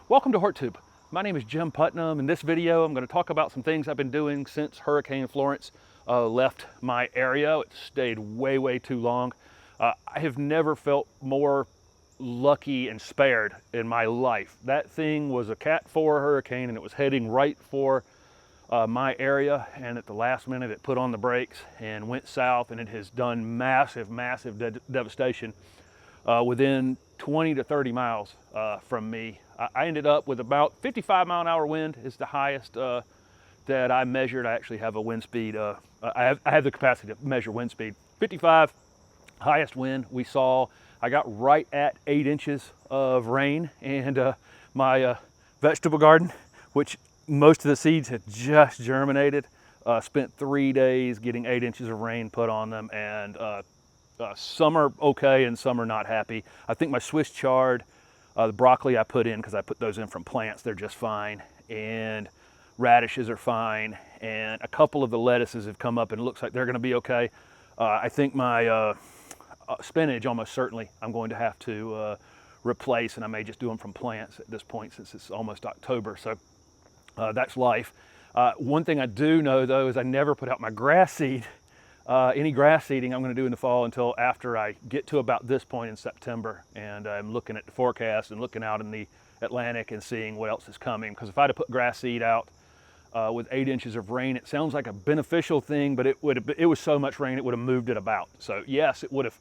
Welcome to HortTube. My name is Jim Putnam. In this video, I'm going to talk about some things I've been doing since Hurricane Florence left my area. It stayed way too long. I have never felt more lucky and spared in my life. That thing was a Cat 4 hurricane and it was heading right for my area, and at the last minute it put on the brakes and went south, and it has done massive devastation within 20 to 30 miles from me. I ended up with about 55-mile-an-hour wind is the highest that I measured. I actually have a wind speed. I have the capacity to measure wind speed. 55, highest wind we saw. I got right at 8 inches of rain, and my vegetable garden, which most of the seeds had just germinated, spent 3 days getting 8 inches of rain put on them, and some are okay and some are not happy. I think my Swiss chard, the broccoli I put in, because I put those in from plants, they're just fine, and radishes are fine, and a couple of the lettuces have come up and it looks like they're going to be okay. I think my spinach, almost certainly I'm going to have to replace, and I may just do them from plants at this point since it's almost October, so that's life. One thing I do know though is I never put out my grass seed. Any grass seeding I'm going to do in the fall until after I get to about this point in September, and I'm looking at the forecast and looking out in the Atlantic and seeing what else is coming, because if I'd have put grass seed out with 8 inches of rain, it sounds like a beneficial thing, but it was so much rain it would have moved it about. So yes, it would have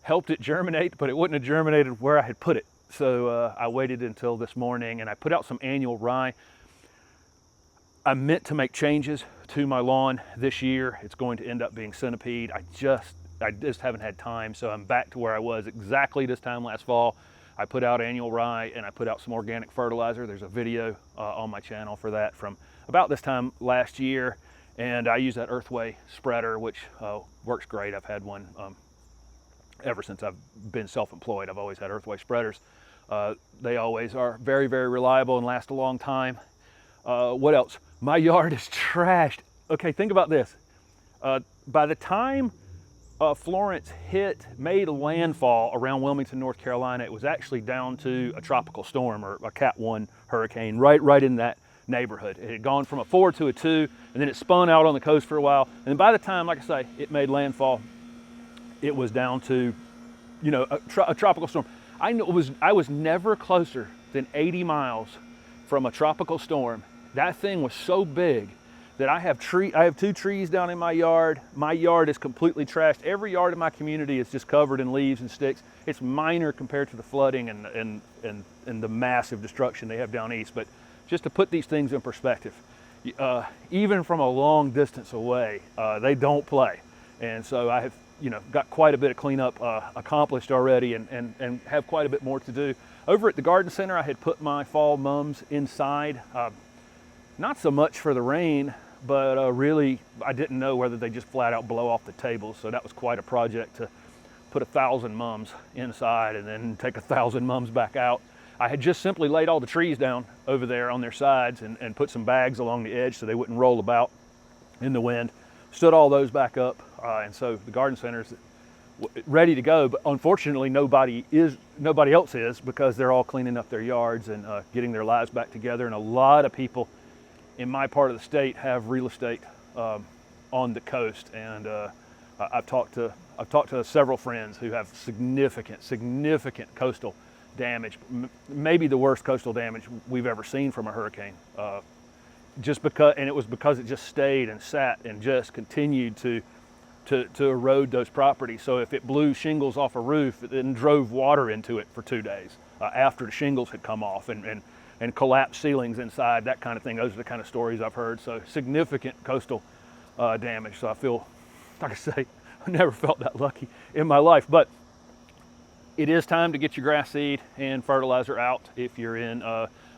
helped it germinate, but it wouldn't have germinated where I had put it. So I waited until this morning and I put out some annual rye. I meant to make changes to my lawn this year. It's going to end up being centipede. I just haven't had time, so I'm back to where I was exactly this time last fall. I put out annual rye and I put out some organic fertilizer. There's a video on my channel for that from about this time last year, and I use that Earthway spreader, which works great. I've had one ever since I've been self-employed. I've always had Earthway spreaders. They always are very reliable and last a long time. What else? My yard is trashed. Okay, think about this. By the time Florence made landfall around Wilmington, North Carolina, it was actually down to a tropical storm, or a Cat 1 hurricane, right in that neighborhood. It had gone from a 4 to a 2, and then it spun out on the coast for a while. And then by the time, like I say, it made landfall, it was down to, a tropical storm. I was never closer than 80 miles from a tropical storm. That thing was so big that I have 2 trees down in my yard. My yard is completely trashed. Every yard in my community is just covered in leaves and sticks. It's minor compared to the flooding and the massive destruction they have down east. But just to put these things in perspective, even from a long distance away, they don't play. And so I have got quite a bit of cleanup accomplished already, and have quite a bit more to do. Over at the garden center, I had put my fall mums inside. Not so much for the rain, but really I didn't know whether they just flat out blow off the tables. So that was quite a project to put 1,000 mums inside and then take 1,000 mums back out. I had just simply laid all the trees down over there on their sides and put some bags along the edge so they wouldn't roll about in the wind. Stood all those back up, and so the garden center is ready to go, but unfortunately nobody else is, because they're all cleaning up their yards and getting their lives back together. And a lot of people in my part of the state have real estate on the coast, and I've talked to several friends who have significant coastal damage, maybe the worst coastal damage we've ever seen from a hurricane. And it was because it just stayed and sat and just continued to erode those properties. So if it blew shingles off a roof, it then drove water into it for 2 days after the shingles had come off, and collapsed ceilings inside, that kind of thing. Those are the kind of stories I've heard. So significant coastal damage. So I feel, like I say, I never felt that lucky in my life. But it is time to get your grass seed and fertilizer out if you're in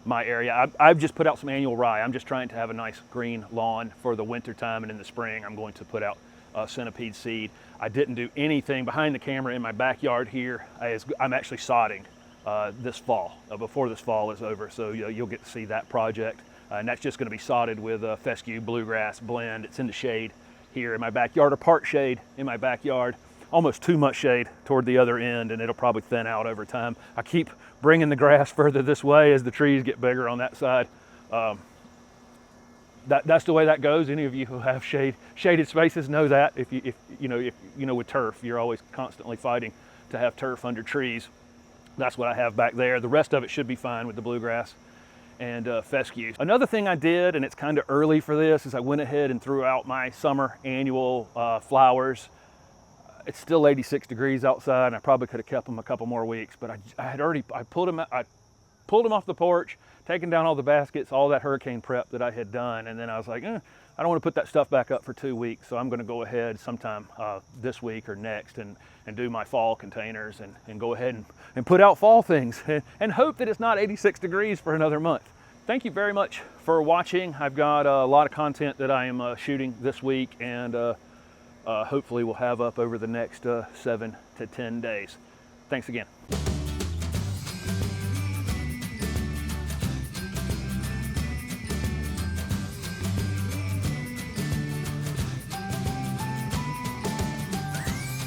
my area. I've just put out some annual rye. I'm just trying to have a nice green lawn for the winter time, and in the spring I'm going to put out centipede seed. I didn't do anything behind the camera in my backyard here. I'm actually sodding this fall, before this fall is over, so you'll get to see that project, and that's just going to be sodded with fescue bluegrass blend. It's in the shade here in my backyard, or part shade in my backyard. almost too much shade toward the other end, and it'll probably thin out over time. I keep bringing the grass further this way as the trees get bigger on that side. That's the way that goes. Any of you who have shaded spaces know that. If you know with turf, you're always constantly fighting to have turf under trees. That's what I have back there. The rest of it should be fine with the bluegrass and fescue. Another thing I did, and it's kind of early for this, is I went ahead and threw out my summer annual flowers. It's still 86 degrees outside, and I probably could have kept them a couple more weeks, but I pulled them off the porch, taken down all the baskets, all that hurricane prep that I had done, and then I was like, I don't want to put that stuff back up for 2 weeks, so I'm going to go ahead sometime this week or next and do my fall containers and go ahead and put out fall things and hope that it's not 86 degrees for another month. Thank you very much for watching. I've got a lot of content that I am shooting this week, and hopefully we'll have up over the next 7 to 10 days. Thanks again.